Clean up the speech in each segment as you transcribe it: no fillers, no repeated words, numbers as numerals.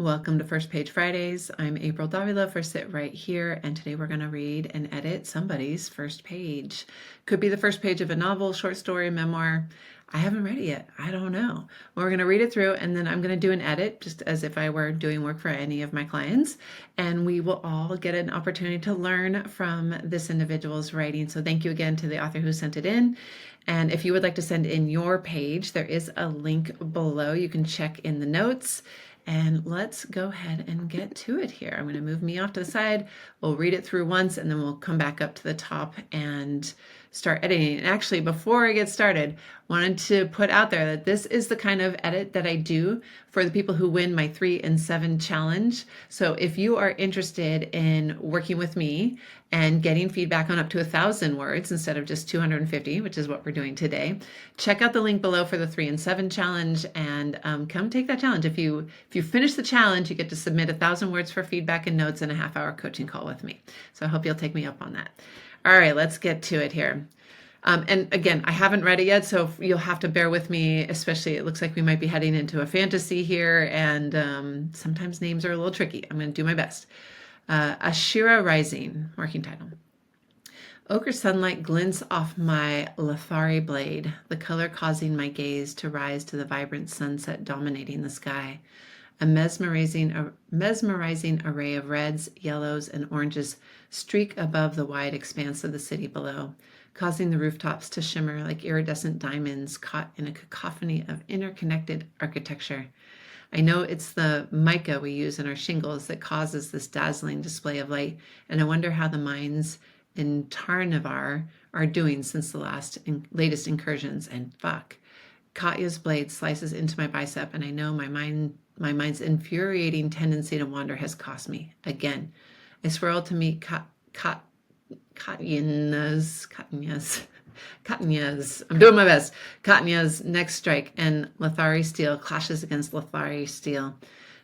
Welcome to First Page Fridays. I'm April Davila for Sit Right Here, and today we're going to read and edit somebody's first page. Could be the first page of a novel, short story, memoir. I haven't read it yet. I don't know. We're going to read it through, and then I'm going to do an edit, just as if I were doing work for any of my clients, and we will all get an opportunity to learn from this individual's writing. So thank you again to the author who sent it in. And if you would like to send in your page, there is a link below. You can check in the notes. And let's go ahead and get to it here. I'm going to move me off to the side. We'll read it through once and then we'll come back up to the top and start editing. And actually, before I get started, wanted to put out there that this is the kind of edit that I do for the people who win my 3 and 7 challenge. So if you are interested in working with me and getting feedback on up to 1,000 words instead of just 250, which is what we're doing today, check out the link below for the 3 and 7 challenge and come take that challenge. If you finish the challenge, you get to submit 1,000 words for feedback and notes and a half-hour coaching call with me. So I hope you'll take me up on that. All right, let's get to it here. And again, I haven't read it yet, so you'll have to bear with me, especially it looks like we might be heading into a fantasy here, and sometimes names are a little tricky. I'm going to do my best. Ashira Rising, working title. Ochre sunlight glints off my Lethari blade, the color causing my gaze to rise to the vibrant sunset dominating the sky. A mesmerizing array of reds, yellows, and oranges streak above the wide expanse of the city below, causing the rooftops to shimmer like iridescent diamonds caught in a cacophony of interconnected architecture. I know it's the mica we use in our shingles that causes this dazzling display of light, and I wonder how the mines in Tarnavar are doing since the latest incursions. And fuck, Katya's blade slices into my bicep, and I know my mind's infuriating tendency to wander has cost me again. I swirl to meet Katya's. I'm doing my best. Katya's next strike, and Lethari steel clashes against Lethari steel.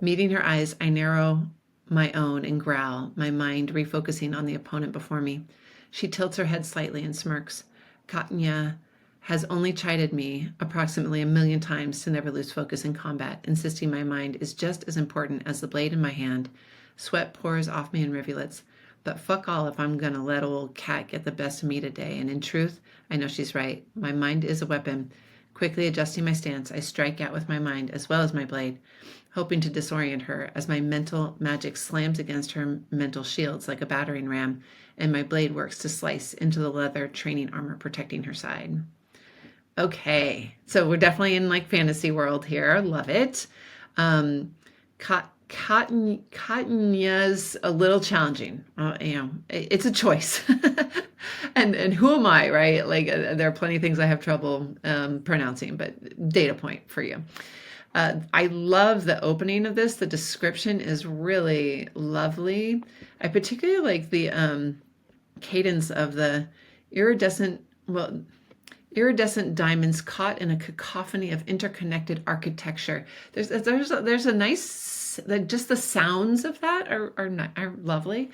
Meeting her eyes, I narrow my own and growl, my mind refocusing on the opponent before me. She tilts her head slightly and smirks. Katya has only chided me approximately 1,000,000 times to never lose focus in combat, insisting my mind is just as important as the blade in my hand. Sweat pours off me in rivulets, but fuck all if I'm gonna let old Cat get the best of me today, and in truth, I know she's right. My mind is a weapon. Quickly adjusting my stance, I strike out with my mind as well as my blade, hoping to disorient her as my mental magic slams against her mental shields like a battering ram, and my blade works to slice into the leather training armor protecting her side. Okay, so we're definitely in like fantasy world here. Love it. Katya's a little challenging. It's a choice. and who am I, right? Like there are plenty of things I have trouble pronouncing, but data point for you. I love the opening of this. The description is really lovely. I particularly like the cadence of the iridescent diamonds caught in a cacophony of interconnected architecture. There's a nice, just the sounds of that are lovely.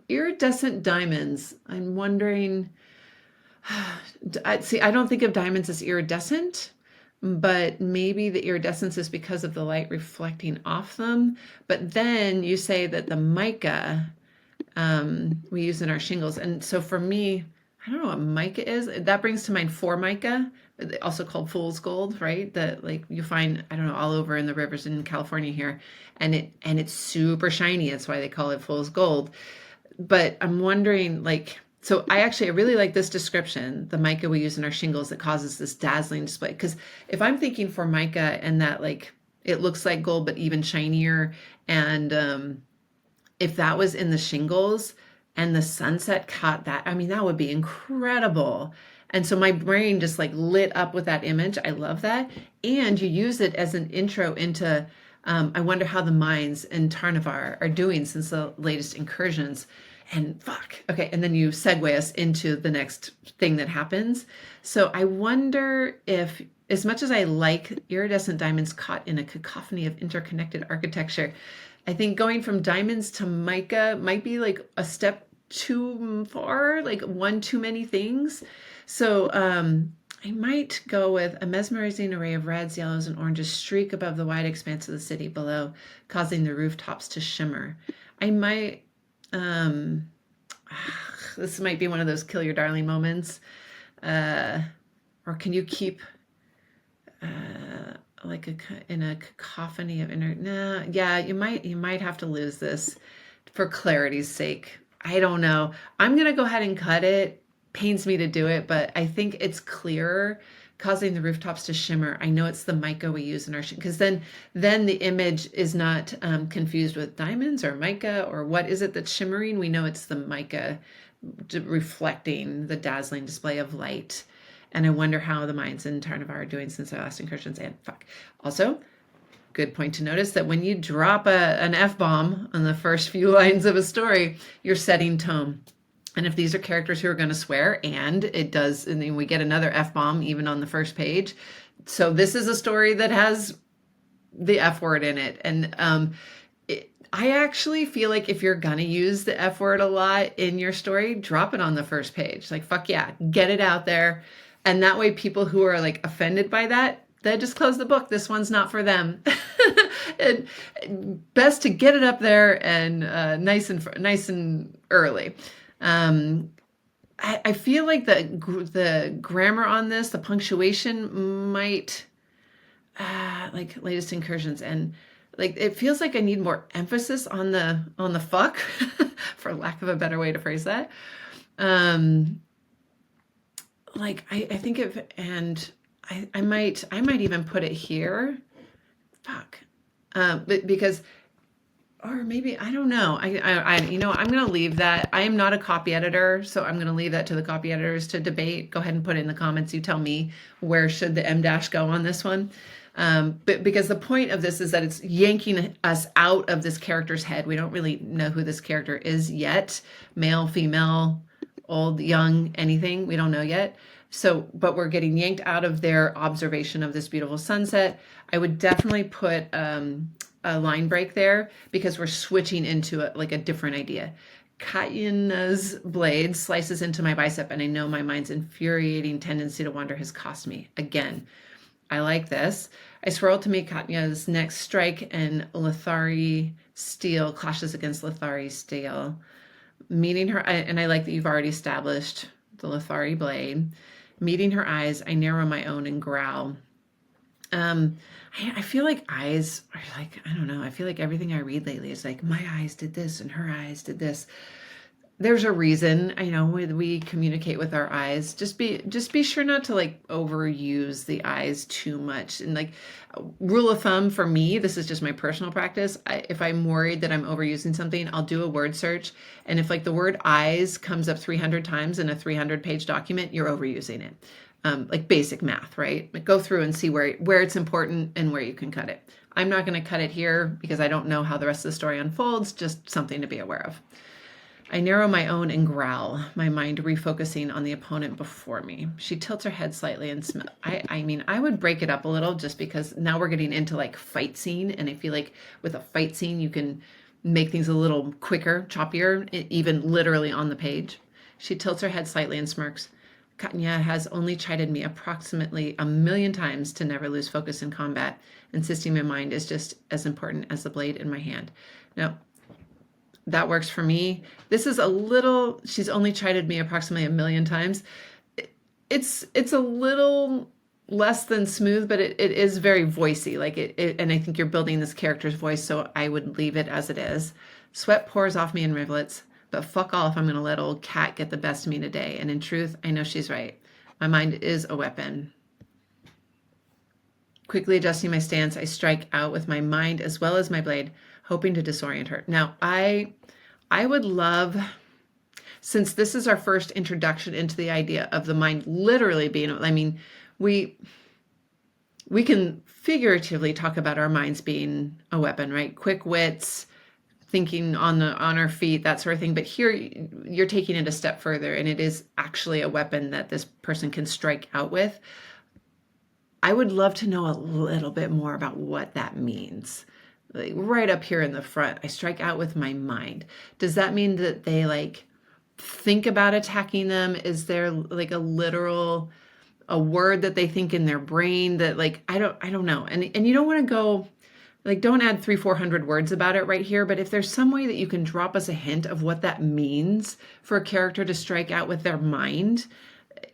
Iridescent diamonds. I'm wondering. I don't think of diamonds as iridescent, but maybe the iridescence is because of the light reflecting off them. But then you say that the mica we use in our shingles, and so for me, I don't know what mica is. That brings to mind Formica, also called fool's gold, right? That like you find, I don't know, all over in the rivers in California here, and it's super shiny. That's why they call it fool's gold. But I'm wondering, like, so I really like this description, the mica we use in our shingles that causes this dazzling display. Because if I'm thinking Formica and that like it looks like gold but even shinier, and if that was in the shingles and the sunset caught that, I mean, that would be incredible. And so my brain just like lit up with that image. I love that. And you use it as an intro into, I wonder how the mines in Tarnavar are doing since the latest incursions. And fuck. Okay. And then you segue us into the next thing that happens. So I wonder if, as much as I like iridescent diamonds caught in a cacophony of interconnected architecture, I think going from diamonds to mica might be like a step too far, like one too many things. So I might go with a mesmerizing array of reds, yellows, and oranges streak above the wide expanse of the city below, causing the rooftops to shimmer. I might, um, this might be one of those kill your darling moments. Or can you keep like in a cacophony of inner? Nah, yeah, you might have to lose this for clarity's sake. I don't know. I'm gonna go ahead and cut it. Pains me to do it, but I think it's clearer, causing the rooftops to shimmer. I know it's the mica we use in our because then the image is not confused with diamonds or mica or what is it that's shimmering. We know it's the mica reflecting the dazzling display of light. And I wonder how the minds in Tarnavar are doing since their last incursions. And fuck. Also, good point to notice that when you drop an F-bomb on the first few lines of a story, you're setting tone. And if these are characters who are going to swear, and it does, and then we get another F-bomb even on the first page. So this is a story that has the F word in it. And I actually feel like if you're going to use the F word a lot in your story, drop it on the first page. Like, fuck yeah, get it out there. And that way people who are like offended by that, they just close the book. This one's not for them. And best to get it up there and nice and early. I feel like the grammar on this, the punctuation might, like latest incursions, and like it feels like I need more emphasis on the fuck, for lack of a better way to phrase that. Like I think if, and I might even put it here. Fuck. But because, or maybe, I don't know. I'm going to leave that. I am not a copy editor, so I'm going to leave that to the copy editors to debate. Go ahead and put it in the comments. You tell me where should the M dash go on this one. But because the point of this is that it's yanking us out of this character's head. We don't really know who this character is yet. Male, female, old, young, anything. We don't know yet. So, but we're getting yanked out of their observation of this beautiful sunset. I would definitely put a line break there because we're switching into like a different idea. Katya's blade slices into my bicep, and I know my mind's infuriating tendency to wander has cost me. Again, I like this. I swirl to meet Katya's next strike, and Lithari steel clashes against Lithari's steel. Meeting her, and I like that you've already established the Lithari blade. Meeting her eyes, I narrow my own and growl. I feel like eyes are like, I don't know. I feel like everything I read lately is like, my eyes did this and her eyes did this. There's a reason, I know, when we communicate with our eyes. Just be sure not to like overuse the eyes too much. And like, rule of thumb for me, this is just my personal practice. If I'm worried that I'm overusing something, I'll do a word search. And if like the word eyes comes up 300 times in a 300-page document, you're overusing it. Like basic math, right? Like go through and see where it's important and where you can cut it. I'm not going to cut it here because I don't know how the rest of the story unfolds. Just something to be aware of. I narrow my own and growl, my mind refocusing on the opponent before me. She tilts her head slightly and I mean, I would break it up a little just because now we're getting into like fight scene. And I feel like with a fight scene, you can make things a little quicker, choppier, even literally on the page. She tilts her head slightly and smirks. Katya has only chided me approximately 1,000,000 times to never lose focus in combat, insisting my mind is just as important as the blade in my hand. Now, that works for me. This is a little, she's only chided me approximately 1,000,000 times. It's a little less than smooth, but it is very voicey. Like and I think you're building this character's voice, so I would leave it as it is. Sweat pours off me in rivulets, but fuck all if I'm going to let old Cat get the best of me today. And in truth, I know she's right. My mind is a weapon. Quickly adjusting my stance, I strike out with my mind as well as my blade, hoping to disorient her. Now, I would love, since this is our first introduction into the idea of the mind literally being, I mean, we can figuratively talk about our minds being a weapon, right? Quick wits, thinking on our feet, that sort of thing. But here you're taking it a step further, and it is actually a weapon that this person can strike out with. I would love to know a little bit more about what that means. Like right up here in the front, I strike out with my mind. Does that mean that they like think about attacking them? Is there like a literal a word that they think in their brain that like, I don't know. And you don't want to go like, don't add 300-400 words about it right here, but if there's some way that you can drop us a hint of what that means for a character to strike out with their mind,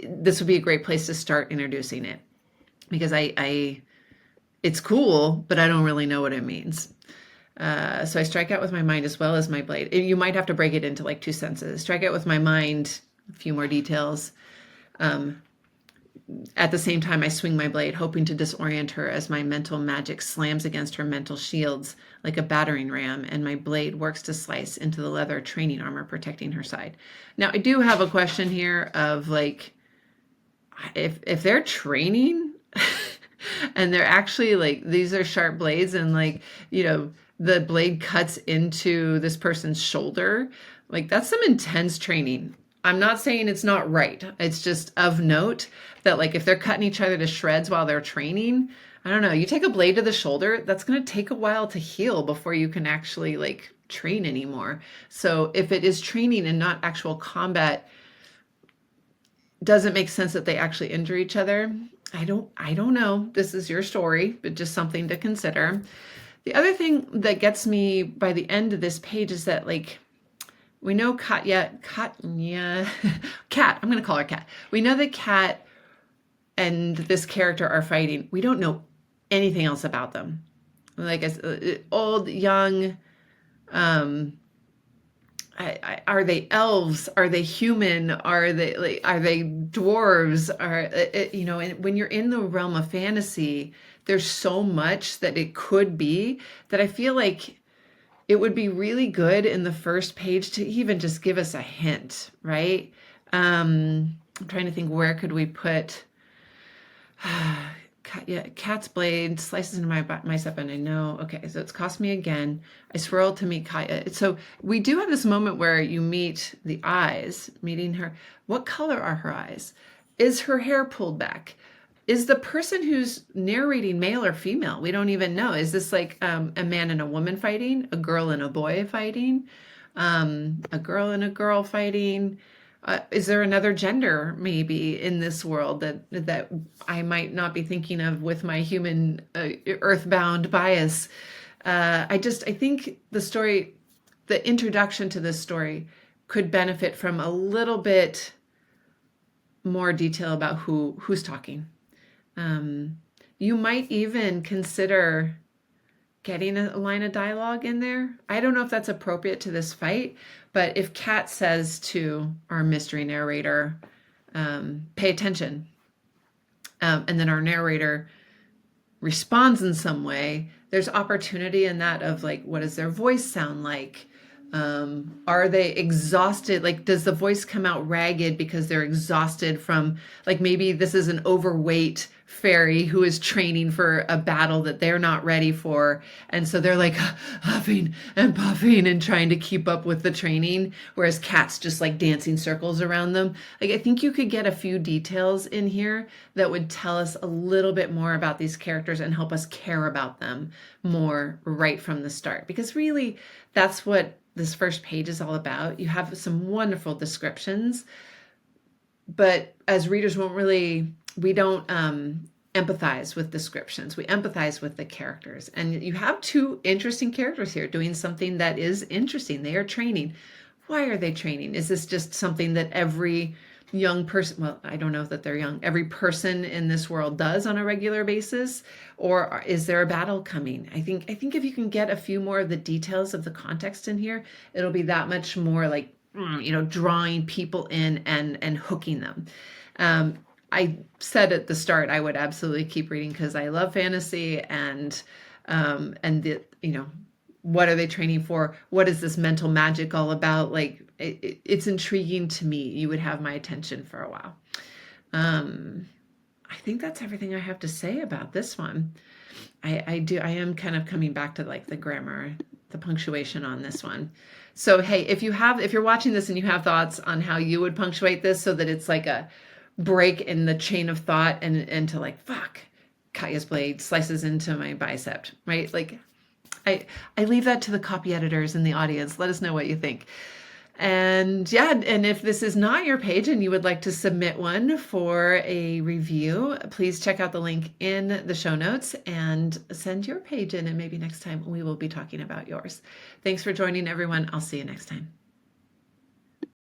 this would be a great place to start introducing it, because it's cool, but I don't really know what it means. So I strike out with my mind as well as my blade. You might have to break it into like 2 sentences. Strike out with my mind, a few more details. At the same time, I swing my blade, hoping to disorient her as my mental magic slams against her mental shields like a battering ram, and my blade works to slice into the leather training armor protecting her side. Now, I do have a question here of like, if they're training and they're actually like, these are sharp blades and like, the blade cuts into this person's shoulder, like that's some intense training. I'm not saying it's not right. It's just of note that like if they're cutting each other to shreds while they're training, I don't know, you take a blade to the shoulder, that's going to take a while to heal before you can actually like train anymore. So if it is training and not actual combat, does it make sense that they actually injure each other? I don't know. This is your story, but just something to consider. The other thing that gets me by the end of this page is that like, we know Kat, I'm going to call her Kat. We know that Kat and this character are fighting. We don't know anything else about them. Like old, young, are they elves? Are they human? Are they dwarves? And when you're in the realm of fantasy, there's so much that it could be that I feel like it would be really good in the first page to even just give us a hint, right? I'm trying to think, where could we put Kat's blade slices into my bicep, and I know, okay, so it's cost me again. I swirled to meet Kaya. So we do have this moment where you meet the eyes, meeting her. What color are her eyes? Is her hair pulled back? Is the person who's narrating male or female? We don't even know. Is this like a man and a woman fighting? A girl and a boy fighting? A girl and a girl fighting? Is there another gender maybe in this world that I might not be thinking of with my human earthbound bias? I think the story, the introduction to this story could benefit from a little bit more detail about who's talking. You might even consider getting a line of dialogue in there. I don't know if that's appropriate to this fight, but if Kat says to our mystery narrator, pay attention, and then our narrator responds in some way, there's opportunity in that of like, what does their voice sound like? Are they exhausted? Like, does the voice come out ragged because they're exhausted from, like, maybe this is an overweight fairy who is training for a battle that they're not ready for. And so they're like huffing and puffing and trying to keep up with the training, whereas Kat's just like dancing circles around them. Like, I think you could get a few details in here that would tell us a little bit more about these characters and help us care about them more right from the start. Because really, that's what this first page is all about. You have some wonderful descriptions, but as readers we don't empathize with descriptions. We empathize with the characters. And you have two interesting characters here doing something that is interesting. They are training. Why are they training? Is this just something that every young person, well, I don't know that they're young, every person in this world does on a regular basis? Or is there a battle coming? I think if you can get a few more of the details of the context in here, it'll be that much more like, drawing people in and hooking them. I said at the start, I would absolutely keep reading because I love fantasy and what are they training for? What is this mental magic all about? Like, it's intriguing to me. You would have my attention for a while. I think that's everything I have to say about this one. I am kind of coming back to like the grammar, the punctuation on this one. So, hey, if you're watching this and you have thoughts on how you would punctuate this so that it's like a break in the chain of thought and to like, fuck, Kaya's blade slices into my bicep, right? Like, I leave that to the copy editors in the audience. Let us know what you think. And yeah, and if this is not your page and you would like to submit one for a review, please check out the link in the show notes and send your page in, and maybe next time we will be talking about yours. Thanks for joining, everyone. I'll see you next time.